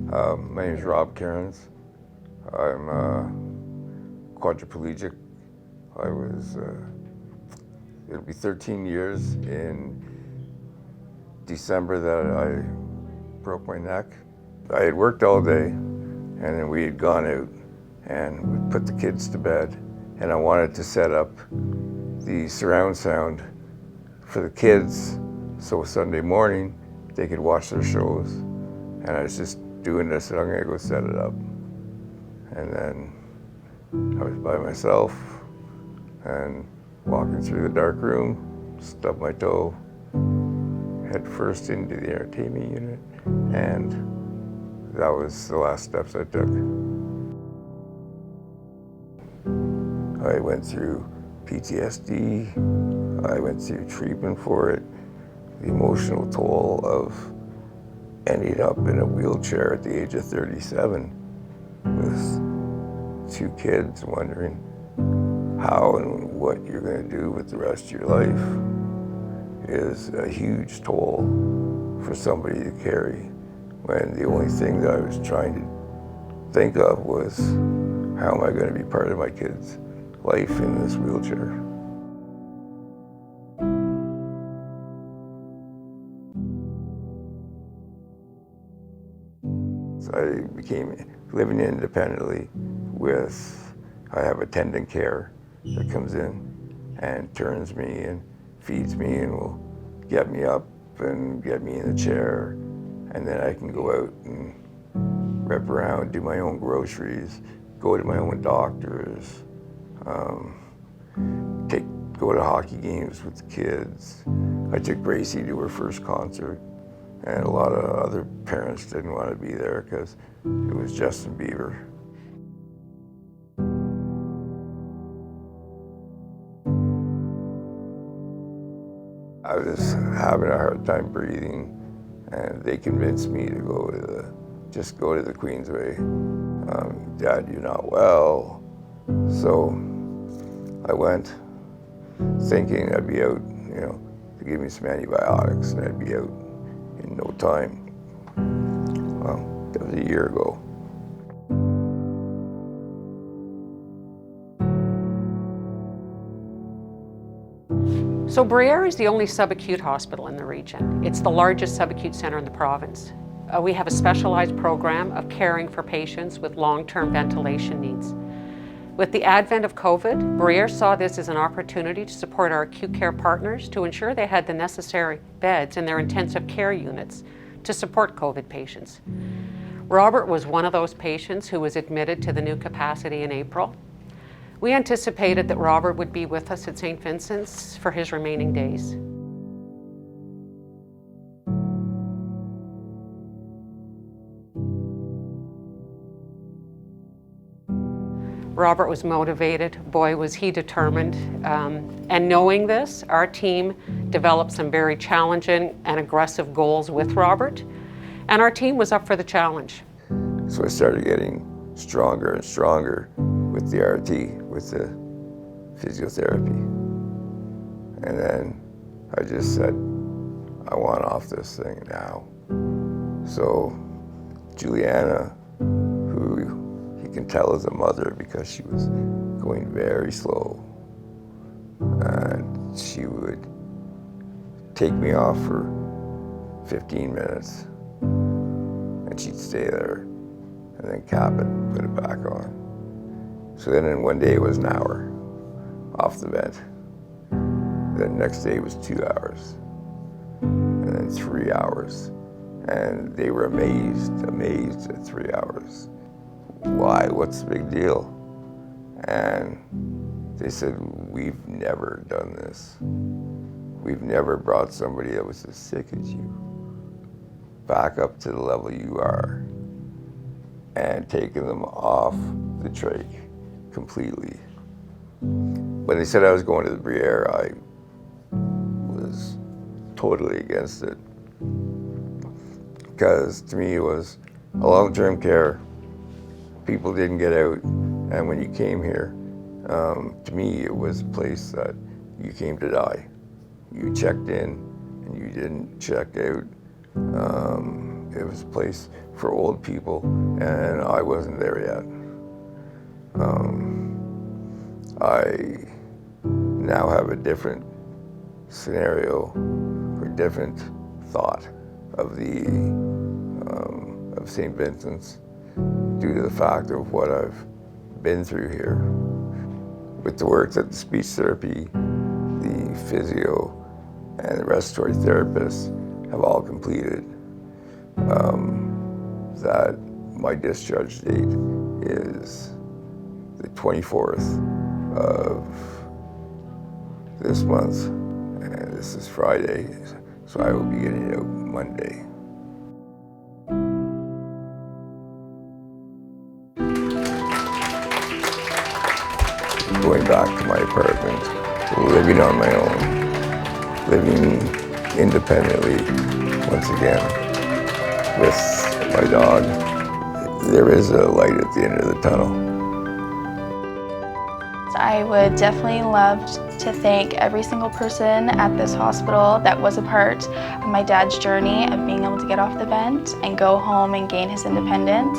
My name is Cairns. I'm quadriplegic. It'll be 13 years in December that I broke my neck. I had worked all day, and then we had gone out and we put the kids to bed, and I wanted to set up the surround sound for the kids so Sunday morning they could watch their shows. And I was just doing this, and I'm gonna go set it up. And then I was by myself and walking through the dark room, stubbed my toe, head first into the entertainment unit, and that was the last steps I took. I went through PTSD, I went through treatment for it, the emotional toll of ending up in a wheelchair at the age of 37 with 2 kids, wondering how and what you're going to do with the rest of your life is a huge toll for somebody to carry, when the only thing that I was trying to think of was, how am I going to be part of my kids' life in this wheelchair? So I became living independently I have attendant care that comes in and turns me and feeds me and will get me up and get me in the chair, and then I can go out and rep around, do my own groceries, go to my own doctors, go to hockey games with the kids. I took Gracie to her first concert, and a lot of other parents didn't want to be there because it was Justin Bieber. I was having a hard time breathing, and they convinced me to just go to the Queensway. Dad, you're not well. So I went thinking I'd be out, to give me some antibiotics, and I'd be out in no time. Well, that was a year ago. So Briere is the only subacute hospital in the region. It's the largest subacute center in the province. We have a specialized program of caring for patients with long-term ventilation needs. With the advent of COVID, Briere saw this as an opportunity to support our acute care partners to ensure they had the necessary beds in their intensive care units to support COVID patients. Robert was one of those patients who was admitted to the new capacity in April. We anticipated that Robert would be with us at St. Vincent's for his remaining days. Robert was motivated, boy was he determined, and knowing this, our team developed some very challenging and aggressive goals with Robert, and our team was up for the challenge. So I started getting stronger and stronger with the RT, with the physiotherapy. And then I just said, I want off this thing now. So Juliana, who you can tell is a mother because she was going very slow, and she would take me off for 15 minutes, and she'd stay there and then cap it, put it back on. So then in one day it was an hour off the vent. The next day was 2 hours, and then 3 hours. And they were amazed at 3 hours. Why, what's the big deal? And they said, we've never done this. We've never brought somebody that was as sick as you back up to the level you are and taken them off the trach completely. When they said I was going to the Briere, I was totally against it, because to me it was a long-term care. People didn't get out, and when you came here, to me it was a place that you came to die. You checked in and you didn't check out. it was a place for old people, and I wasn't there yet. I now have a different scenario or different thought of of St. Vincent's due to the fact of what I've been through here. With the work that the speech therapy, the physio, and the respiratory therapists have all completed, that my discharge date is the 24th of this month, and this is Friday, so I will be getting out Monday. Going back to my apartment, living on my own, living independently once again with my dog. There is a light at the end of the tunnel. I would definitely love to thank every single person at this hospital that was a part of my dad's journey of being able to get off the vent and go home and gain his independence.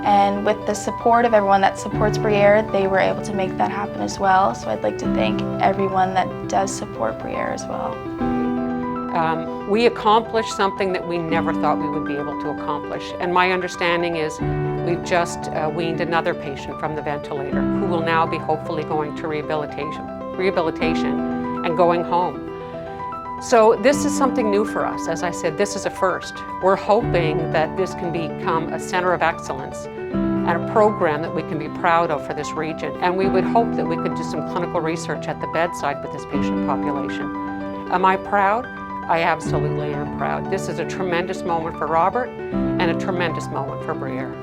And with the support of everyone that supports Briere, they were able to make that happen as well. So I'd like to thank everyone that does support Briere as well. We accomplished something that we never thought we would be able to accomplish. And my understanding is we've just weaned another patient from the ventilator who will now be hopefully going to rehabilitation and going home. So this is something new for us. As I said, this is a first. We're hoping that this can become a center of excellence and a program that we can be proud of for this region. And we would hope that we could do some clinical research at the bedside with this patient population. Am I proud? I absolutely am proud. This is a tremendous moment for Robert and a tremendous moment for Briere.